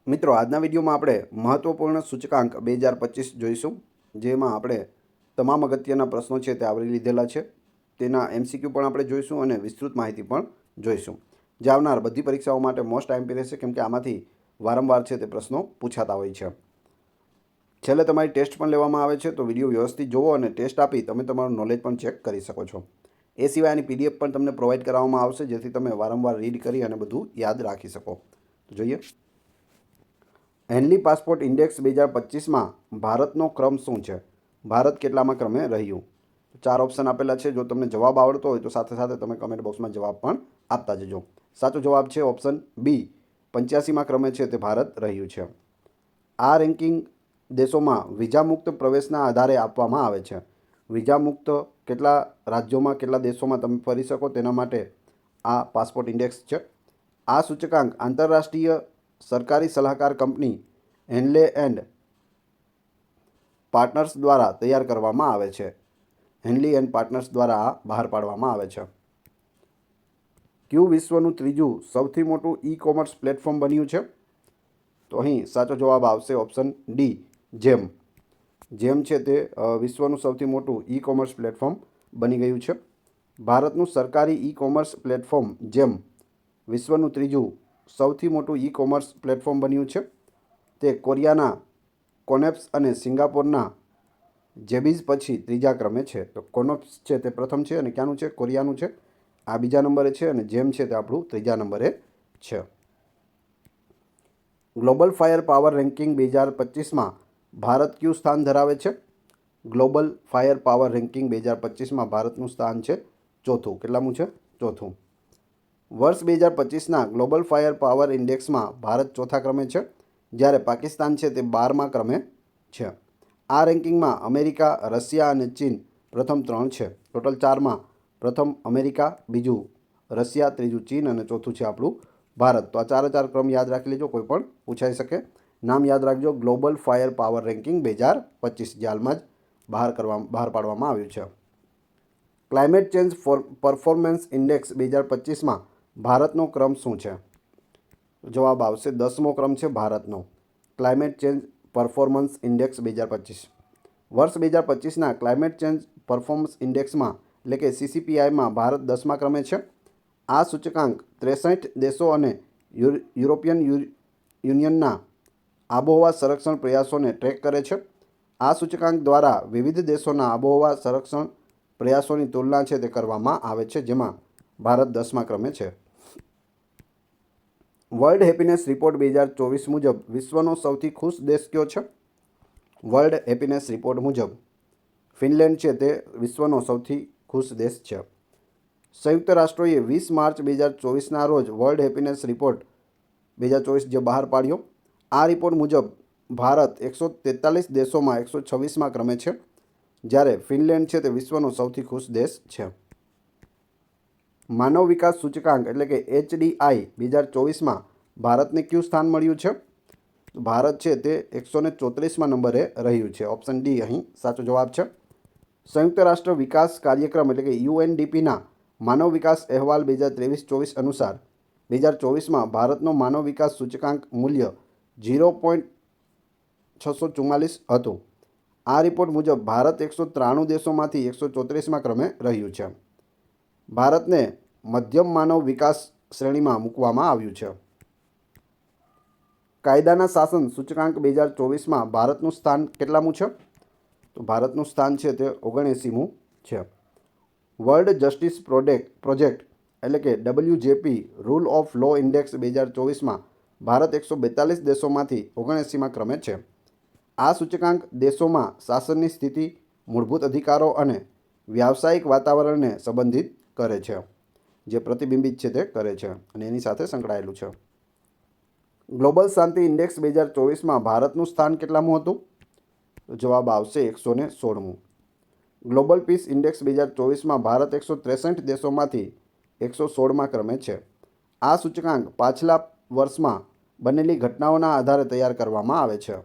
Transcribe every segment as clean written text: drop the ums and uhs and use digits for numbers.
મિત્રો, આજના વિડીયોમાં આપણે મહત્વપૂર્ણ સૂચકાંક 2025 જોઈશું, જેમાં આપણે તમામ અગત્યના પ્રશ્નો છે તે આવરી લીધેલા છે. તેના MCQ પણ આપણે જોઈશું અને વિસ્તૃત માહિતી પણ જોઈશું, જે આવનાર બધી પરીક્ષાઓ માટે મોસ્ટ આઈએમપી રહેશે, કેમ કે આમાંથી વારંવાર છે તે પ્રશ્નો પૂછાતા હોય છે. છેલ્લે તમારી ટેસ્ટ પણ લેવામાં આવે છે, તો વિડીયો વ્યવસ્થિત જુઓ અને ટેસ્ટ આપી તમે તમારું નોલેજ પણ ચેક કરી શકો છો. એ સિવાયની PDF પણ તમને પ્રોવાઈડ કરવામાં આવશે, જેથી તમે વારંવાર રીડ કરી અને બધું યાદ રાખી શકો. તો જોઈએ. હેનલી પાસપોર્ટ ઇન્ડેક્સ 2025માં ભારતનો ક્રમ શું છે? ભારત કેટલામાં ક્રમે રહ્યું? 4 ઓપ્શન આપેલા છે. જો તમને જવાબ આવડતો હોય તો સાથે સાથે તમે કમેન્ટ બોક્સમાં જવાબ પણ આપતા જજો. સાચો જવાબ છે ઓપ્શન બી, 85માં ક્રમે છે તે ભારત રહ્યું છે. આ રેન્કિંગ દેશોમાં વિઝામુક્ત પ્રવેશના આધારે આપવામાં આવે છે. વિઝામુક્ત કેટલા રાજ્યોમાં, કેટલા દેશોમાં તમે ફરી શકો તેના માટે આ પાસપોર્ટ ઇન્ડેક્સ છે. આ સૂચકાંક આંતરરાષ્ટ્રીય સરકારી સલાહકાર કંપની હેનલે એન્ડ પાર્ટનર્સ દ્વારા તૈયાર કરવામાં આવે છે. હેનલી એન્ડ પાર્ટનર્સ દ્વારા આ બહાર પાડવામાં આવે છે. કયું વિશ્વનું ત્રીજું સૌથી મોટું ઈ-કોમર્સ પ્લેટફોર્મ બન્યું છે? તો અહીં સાચો જવાબ આવશે ઓપ્શન ડી, જેમ. જેમ છે તે વિશ્વનું સૌથી મોટું ઈ-કોમર્સ પ્લેટફોર્મ બની ગયું છે. ભારતનું સરકારી ઈ-કોમર્સ પ્લેટફોર્મ જેમ વિશ્વનું ત્રીજું સૌથી મોટું ઈ-કોમર્સ પ્લેટફોર્મ બન્યું છે. તે કોરિયાના કોનેપ્સ અને સિંગાપોરના જેબીઝ પછી ત્રીજા ક્રમે છે. તો કોનેપ્સ છે તે પ્રથમ છે અને ક્યાંનું છે? કોરિયાનું છે. આ બીજા નંબરે છે અને જેમ છે તે આપણું ત્રીજા નંબરે છે. ગ્લોબલ ફાયર પાવર રેન્કિંગ 2025માં ભારત કયું સ્થાન ધરાવે છે? ગ્લોબલ ફાયર પાવર રેન્કિંગ 2025માં ભારતનું સ્થાન છે ચોથું. કેટલામું છે? ચોથું. વર્ષ 2025ના ગ્લોબલ ફાયર પાવર ઇન્ડેક્સમાં ભારત ચોથા ક્રમે છે, જ્યારે પાકિસ્તાન છે તે 12મા ક્રમે છે. આ રેન્કિંગમાં અમેરિકા, રશિયા અને ચીન પ્રથમ 3 છે. ટોટલ 4માં પ્રથમ અમેરિકા, બીજું રશિયા, ત્રીજું ચીન અને ચોથું છે આપણું ભારત. તો આ 4 ક્રમ યાદ રાખી લેજો, કોઈ પણ પૂછાઈ શકે. નામ યાદ રાખજો, ગ્લોબલ ફાયર પાવર રેન્કિંગ 2025, જે હાલમાં જ બહાર પાડવામાં આવ્યું છે. ક્લાઇમેટ ચેન્જ પરફોર્મન્સ ઇન્ડેક્સ 2025માં ભારતનો ક્રમ શું છે? જવાબ આવશે 10મો ક્રમ છે ભારતનો. Climate change performance index 2025. વર્ષ 2025ના ક્લાઇમેટ ચેન્જ પરફોર્મન્સ ઇન્ડેક્સમાં એટલે કે CCPIમાં ભારત 10મા ક્રમે છે. આ સૂચકાંક 63 દેશો અને યુરોપિયન યુનિયનના આબોહવા સંરક્ષણ પ્રયાસોને ટ્રેક કરે છે. આ સૂચકાંક દ્વારા વિવિધ દેશોના આબોહવા સંરક્ષણ પ્રયાસોની તુલના છે તે કરવામાં આવે છે, જેમાં ભારત 10મા ક્રમે છે. વર્લ્ડ હેપીનેસ રિપોર્ટ 2024 મુજબ વિશ્વનો સૌથી ખુશ દેશ કયો છે? વર્લ્ડ હેપીનેસ રિપોર્ટ મુજબ ફિનલેન્ડ છે તે વિશ્વનો સૌથી ખુશ દેશ છે. સંયુક્ત રાષ્ટ્રોએ 20 માર્ચ 2024ના રોજ વર્લ્ડ હેપીનેસ રિપોર્ટ 2024 જે બહાર પાડ્યો. આ રિપોર્ટ મુજબ ભારત 143 દેશોમાં 126મા ક્રમે છે, જ્યારે ફિનલેન્ડ છે તે વિશ્વનો સૌથી ખુશ દેશ છે. માનવ વિકાસ સૂચકાંક એટલે કે HDI 2024માં ભારતને કયું સ્થાન મળ્યું છે? ભારત છે તે 134મા નંબરે રહ્યું છે. ઓપ્શન ડી અહીં સાચો જવાબ છે. સંયુક્ત રાષ્ટ્ર વિકાસ કાર્યક્રમ એટલે કે UNDPના માનવ વિકાસ અહેવાલ 2023-24 અનુસાર 2024માં ભારતનો માનવ વિકાસ સૂચકાંક મૂલ્ય 0.644 હતું. આ રિપોર્ટ મુજબ ભારત 193 દેશોમાંથી 134મા ક્રમે રહ્યું છે. ભારતને મધ્યમ માનવ વિકાસ શ્રેણીમાં મૂકવામાં આવ્યું છે. કાયદાના શાસન સૂચકાંક 2024માં ભારતનું સ્થાન કેટલામું છે? તો ભારતનું સ્થાન છે તે 79મું છે. વર્લ્ડ જસ્ટિસ પ્રોજેક્ટ એટલે કે WJP rule of law index 2024માં ભારત 142 દેશોમાંથી 79મા ક્રમે છે. આ સૂચકાંક દેશોમાં શાસનની સ્થિતિ, મૂળભૂત અધિકારો અને વ્યાવસાયિક વાતાવરણને સંબંધિત કરે છે, જે પ્રતિબિંબિત છે તે કરે છે અને એની સાથે સંકળાયેલું છે. ગ્લોબલ શાંતિ ઇન્ડેક્સ 2024માં ભારતનું સ્થાન કેટલામું હતું? જવાબ આવશે 116મું. ગ્લોબલ પીસ ઇન્ડેક્સ 2024માં ભારત 163 દેશોમાંથી 116મા ક્રમે છે. આ સૂચકાંક પાછલા વર્ષમાં બનેલી ઘટનાઓના આધારે તૈયાર કરવામાં આવે છે.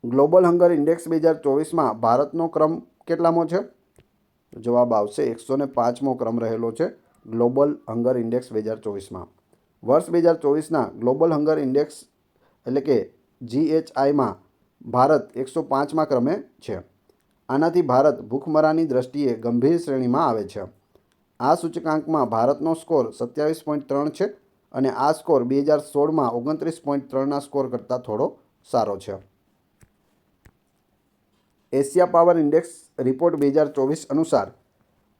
ગ્લોબલ હંગર ઇન્ડેક્સ 2024માં ભારતનો ક્રમ કેટલામો છે? જવાબ આવશે 105મો ક્રમ રહેલો છે ગ્લોબલ હંગર ઇન્ડેક્સ 2024માં. વર્ષ 2024ના ગ્લોબલ હંગર ઇન્ડેક્સ એટલે કે GHIમાં ભારત 105મા ક્રમે છે. આનાથી ભારત ભૂખમરાની દ્રષ્ટિએ ગંભીર શ્રેણીમાં આવે છે. આ સૂચકાંકમાં ભારતનો સ્કોર 27.3 છે અને આ સ્કોર 2016માં 29.3ના સ્કોર કરતાં થોડો સારો છે. એશિયા પાવર ઇન્ડેક્સ રિપોર્ટ 2024 અનુસાર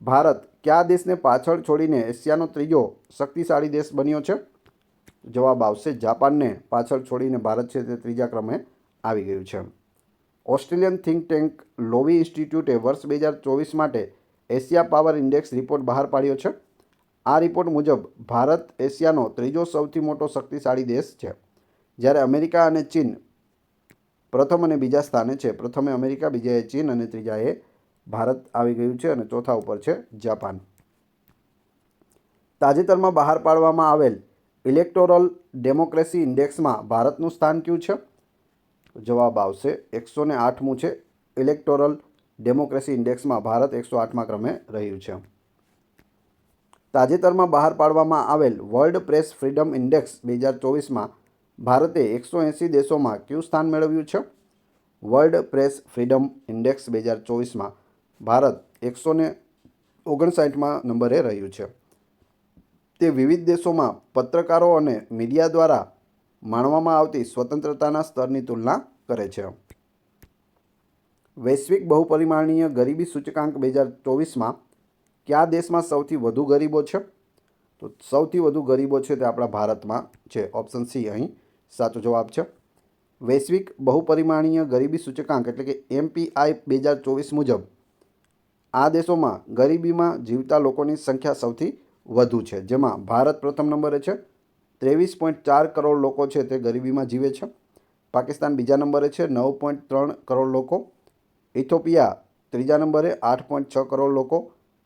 ભારત કયા દેશને પાછળ છોડીને એશિયાનો ત્રીજો શક્તિશાળી દેશ બન્યો છે? જવાબ આવશે જાપાનને પાછળ છોડીને ભારત છે તે ત્રીજા ક્રમે આવી ગયું છે. ઓસ્ટ્રેલિયન થિંક ટેન્ક લોવી ઇન્સ્ટિટ્યૂટે વર્ષ 2024 માટે એશિયા પાવર ઇન્ડેક્સ રિપોર્ટ બહાર પાડ્યો છે. આ રિપોર્ટ મુજબ ભારત એશિયાનો ત્રીજો સૌથી મોટો શક્તિશાળી દેશ છે, જ્યારે અમેરિકા અને ચીન પ્રથમ અને બીજા સ્થાને છે. પ્રથમે અમેરિકા, બીજાએ ચીન અને ત્રીજાએ ભારત આવી ગયું છે અને ચોથા ઉપર છે જાપાન. તાજેતરમાં બહાર પાડવામાં આવેલ ઇલેક્ટોરલ ડેમોક્રેસી ઇન્ડેક્સમાં ભારતનું સ્થાન કયું છે? જવાબ આવશે 108મું છે. ઇલેક્ટોરલ ડેમોક્રેસી ઇન્ડેક્સમાં ભારત 108મા ક્રમે રહ્યું છે. તાજેતરમાં બહાર પાડવામાં આવેલ વર્લ્ડ પ્રેસ ફ્રીડમ ઇન્ડેક્સ 2024માં ભારતે 180 દેશોમાં કયું સ્થાન મેળવ્યું છે? વર્લ્ડ પ્રેસ ફ્રીડમ ઇન્ડેક્સ 2024માં ભારત 159મા નંબરે રહ્યું છે. તે વિવિધ દેશોમાં પત્રકારો અને મીડિયા દ્વારા માણવામાં આવતી સ્વતંત્રતાના સ્તરની તુલના કરે છે. વૈશ્વિક બહુપરિમાણીય ગરીબી સૂચકાંક 2024માં કયા દેશમાં સૌથી વધુ ગરીબો છે? તો સૌથી વધુ ગરીબો છે તે આપણા ભારતમાં છે. ઓપ્શન સી અહીં સાચો જવાબ છે. વૈશ્વિક બહુપરિમાણીય ગરીબી સૂચકાંક એટલે કે MPI 2024 મુજબ આ દેશોમાં ગરીબીમાં જીવતા લોકોની સંખ્યા સૌથી વધુ છે, જેમાં ભારત પ્રથમ નંબરે છે. 23.4 કરોડ લોકો છે તે ગરીબીમાં જીવે છે. પાકિસ્તાન બીજા નંબરે છે, 9.3 કરોડ લોકો. ઇથોપિયા ત્રીજા નંબરે 8.6 કરોડ લોકો.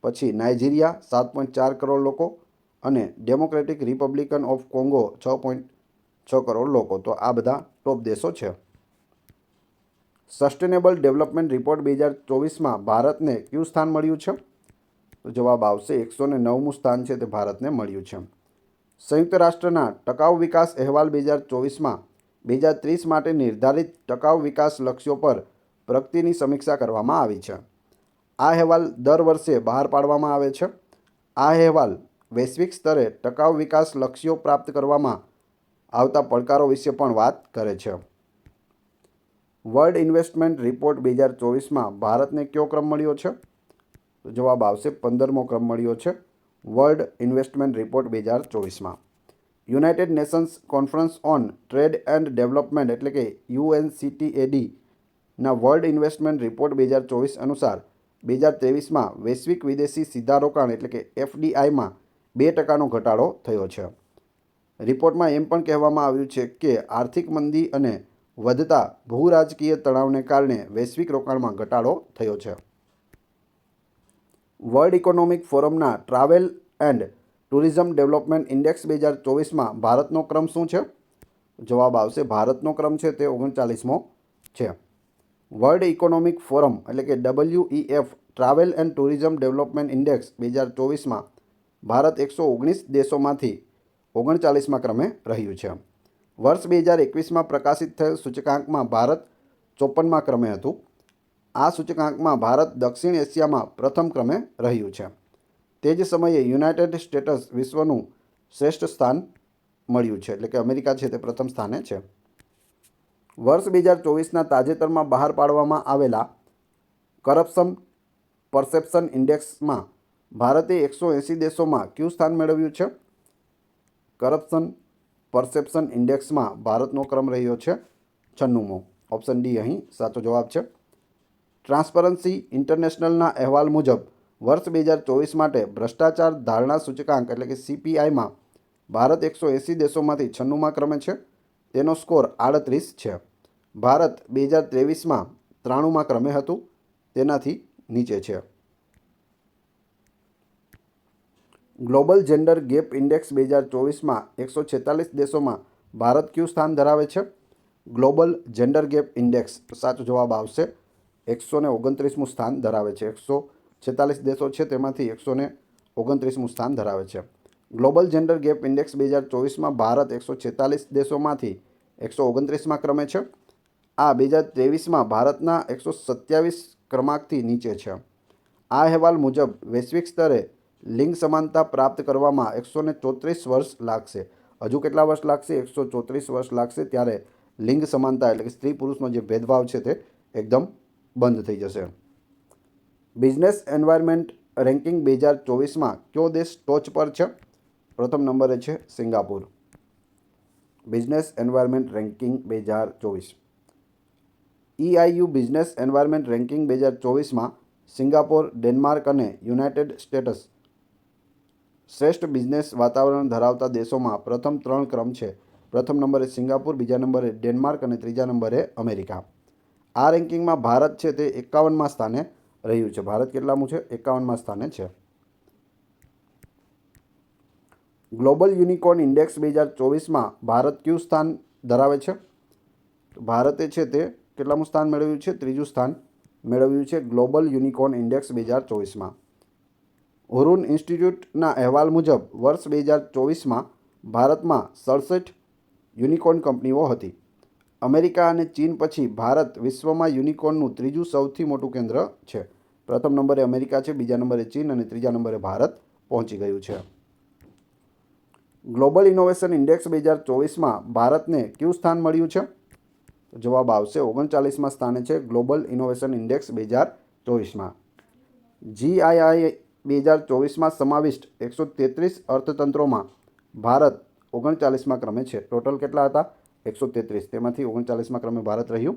પછી નાઇજીરિયા 7.4 કરોડ લોકો અને democratic Republican of Congo 6.6 crore લોકો. તો આ બધા ટોપ દેશો છે. સસ્ટેનેબલ ડેવલપમેન્ટ રિપોર્ટ 2024માં ભારતને કયું સ્થાન મળ્યું છે? તો જવાબ આવશે 109મું સ્થાન છે તે ભારતને મળ્યું છે. સંયુક્ત રાષ્ટ્રના ટકાઉ વિકાસ અહેવાલ 2024માં 2030 માટે નિર્ધારિત ટકાઉ વિકાસ લક્ષ્યો પર પ્રગતિની સમીક્ષા કરવામાં આવી છે. આ અહેવાલ દર વર્ષે બહાર પાડવામાં આવે છે. આ અહેવાલ વૈશ્વિક સ્તરે ટકાઉ વિકાસ લક્ષ્યો પ્રાપ્ત કરવામાં આવતા પડકારો વિશે પણ વાત કરે છે. વર્લ્ડ ઇન્વેસ્ટમેન્ટ રિપોર્ટ 2024માં ભારતને કયો ક્રમ મળ્યો છે? તો જવાબ આવશે 15મો ક્રમ મળ્યો છે વર્લ્ડ ઇન્વેસ્ટમેન્ટ રિપોર્ટ 2024માં. United Nations conference on trade and development એટલે કે UNCTADના વર્લ્ડ ઇન્વેસ્ટમેન્ટ રિપોર્ટ 2024 અનુસાર 2023માં વૈશ્વિક વિદેશી સીધા રોકાણ એટલે કે FDIમાં 2%નો ઘટાડો થયો છે. રિપોર્ટમાં એમ પણ કહેવામાં આવ્યું છે કે આર્થિક મંદી અને વધતા ભૂરાજકીય તણાવને કારણે વૈશ્વિક રોકાણમાં ઘટાડો થયો છે. વર્લ્ડ ઇકોનોમિક ફોરમના travel and tourism development index 2024માં ભારતનો ક્રમ શું છે? જવાબ આવશે ભારતનો ક્રમ છે તે 39મો છે. વર્લ્ડ ઇકોનોમિક ફોરમ એટલે કે WEF travel and tourism development index 2024માં ભારત 119 દેશોમાંથી 39મા ક્રમે રહ્યું છે. વર્ષ 2021માં પ્રકાશિત થયેલ સૂચકાંકમાં ભારત 54મા ક્રમે હતું. આ સૂચકાંકમાં ભારત દક્ષિણ એશિયામાં પ્રથમ ક્રમે રહ્યું છે. તે જ સમયે યુનાઇટેડ સ્ટેટ્સ વિશ્વનું શ્રેષ્ઠ સ્થાન મળ્યું છે, એટલે કે અમેરિકા છે તે પ્રથમ સ્થાને છે. વર્ષ 2024ના તાજેતરમાં બહાર પાડવામાં આવેલા કરપ્શન પરસેપ્શન ઇન્ડેક્સમાં ભારતે 180 દેશોમાં કયું સ્થાન મેળવ્યું છે? કરપ્શન પરસેપ્શન ઇન્ડેક્સમાં ભારતનો ક્રમ રહ્યો છે 96મો. ઓપ્શન ડી અહીં સાચો જવાબ છે. ટ્રાન્સપરન્સી ઇન્ટરનેશનલના અહેવાલ મુજબ વર્ષ 2024 માટે ભ્રષ્ટાચાર ધારણા સૂચકાંક એટલે કે CPIમાં ભારત 180 દેશોમાંથી 96મા ક્રમે છે. તેનો સ્કોર 38 છે. ભારત 2023માં 93મા ક્રમે હતું, તેનાથી નીચે છે. ગ્લોબલ જેન્ડર ગેપ ઇન્ડેક્સ 2024માં 146 દેશોમાં ભારત કયું સ્થાન ધરાવે છે? ગ્લોબલ જેન્ડર ગેપ ઇન્ડેક્સ સાચો જવાબ આવશે 129મું સ્થાન ધરાવે છે. 146 દેશો છે તેમાંથી 129મું સ્થાન ધરાવે છે. ગ્લોબલ જેન્ડર ગેપ ઇન્ડેક્સ 2024માં ભારત 146 દેશોમાંથી 129માં ક્રમે છે. આ 2023માં ભારતના 127 ક્રમાંકથી નીચે છે. આ અહેવાલ મુજબ વૈશ્વિક સ્તરે લિંગ સમાનતા પ્રાપ્ત કરવામાં 134 વર્ષ લાગશે. હજુ કેટલા વર્ષ લાગશે? 134 વર્ષ લાગશે. ત્યારે લિંગ સમાનતા એટલે કે સ્ત્રી પુરુષનો જે ભેદભાવ છે તે એકદમ બંધ થઈ જશે. બિઝનેસ એન્વાયરમેન્ટ રેન્કિંગ 2024માં કયો દેશ ટોચ પર છે? પ્રથમ નંબરે છે Singapore. Business environment ranking 2024. EIU business environment ranking 2024માં સિંગાપોર, ડેનમાર્ક અને યુનાઇટેડ સ્ટેટ્સ શ્રેષ્ઠ બિઝનેસ વાતાવરણ ધરાવતા દેશોમાં પ્રથમ 3 ક્રમ છે. પ્રથમ નંબરે સિંગાપુર, બીજા નંબરે ડેનમાર્ક અને ત્રીજા નંબરે અમેરિકા. આ રેન્કિંગમાં ભારત છે તે 51માં સ્થાને રહ્યું છે. ભારત કેટલામું છે? 51માં સ્થાને છે. ગ્લોબલ યુનિકોર્ન ઇન્ડેક્સ 2024માં ભારત કયું સ્થાન ધરાવે છે? ભારતે છે તે કેટલામું સ્થાન મેળવ્યું છે? 3જું સ્થાન મેળવ્યું છે ગ્લોબલ યુનિકોર્ન ઇન્ડેક્સ 2024માં. હુરુન ઇન્સ્ટિટ્યૂટના અહેવાલ મુજબ વર્ષ 2024માં ભારતમાં 67 યુનિકોર્ન કંપનીઓ હતી. અમેરિકા અને ચીન પછી ભારત વિશ્વમાં યુનિકોર્નનું 3જું સૌથી મોટું કેન્દ્ર છે. પ્રથમ નંબરે અમેરિકા છે, બીજા નંબરે ચીન અને ત્રીજા નંબરે ભારત પહોંચી ગયું છે. ગ્લોબલ ઇનોવેશન ઇન્ડેક્સ 2024માં ભારતને કયું સ્થાન મળ્યું છે? જવાબ આવશે 39માં સ્થાને છે ગ્લોબલ ઇનોવેશન ઇન્ડેક્સ 2024માં. GII 2024માં સમાવિષ્ટ 133 અર્થતંત્રોમાં ભારત 39માં ક્રમે છે. ટોટલ કેટલા હતા? 133. તેમાંથી 39માં ક્રમે ભારત રહ્યું.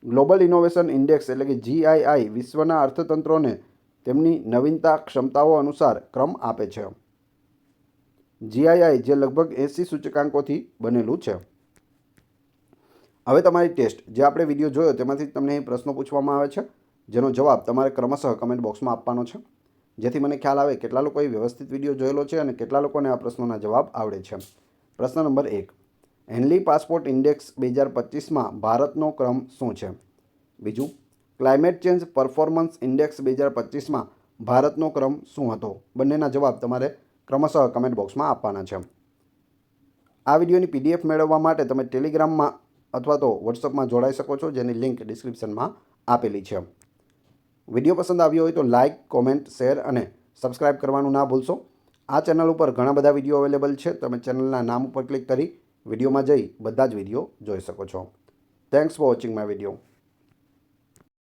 ગ્લોબલ ઇનોવેશન ઇન્ડેક્સ એટલે કે GII વિશ્વના અર્થતંત્રોને તેમની નવીનતા ક્ષમતાઓ અનુસાર ક્રમ આપે છે. GII જે લગભગ 80 સૂચકાંકોથી બનેલું છે. હવે તમારી ટેસ્ટ, જે આપણે વિડીયો જોયો તેમાંથી તમને અહીં પ્રશ્નો પૂછવામાં આવે છે, જેનો જવાબ તમારે ક્રમશઃ કમેન્ટ બોક્સમાં આપવાનો છે, જેથી મને ખ્યાલ આવે કેટલા લોકોએ વ્યવસ્થિત વિડીયો જોયેલો છે અને કેટલા લોકોને આ પ્રશ્નોના જવાબ આવડે છે. પ્રશ્ન નંબર 1. હેનલી પાસપોર્ટ ઇન્ડેક્સ 2025માં ભારતનો ક્રમ શું છે? બીજું, ક્લાઇમેટ ચેન્જ પરફોર્મન્સ ઇન્ડેક્સ 2025માં ભારતનો ક્રમ શું હતો? બંનેના જવાબ તમારે ક્રમશઃ કમેન્ટ બોક્સમાં આપવાના છે. આ વિડીયોની PDF મેળવવા માટે તમે ટેલિગ્રામમાં અથવા તો વોટ્સઅપમાં જોડાઈ શકો છો, જેની લિંક ડિસ્ક્રિપ્શનમાં આપેલી છે. વિડીયો પસંદ આવ્યો હોય તો લાઇક, કોમેન્ટ, શેર અને સબસ્ક્રાઇબ કરવાનું ના ભૂલશો. આ ચેનલ ઉપર ઘણા બધા વિડીયો અવેલેબલ છે. તમે ચેનલના નામ ઉપર ક્લિક કરી વિડીયોમાં જઈ બધા જ વિડીયો જોઈ શકો છો. Thanks for watching my video.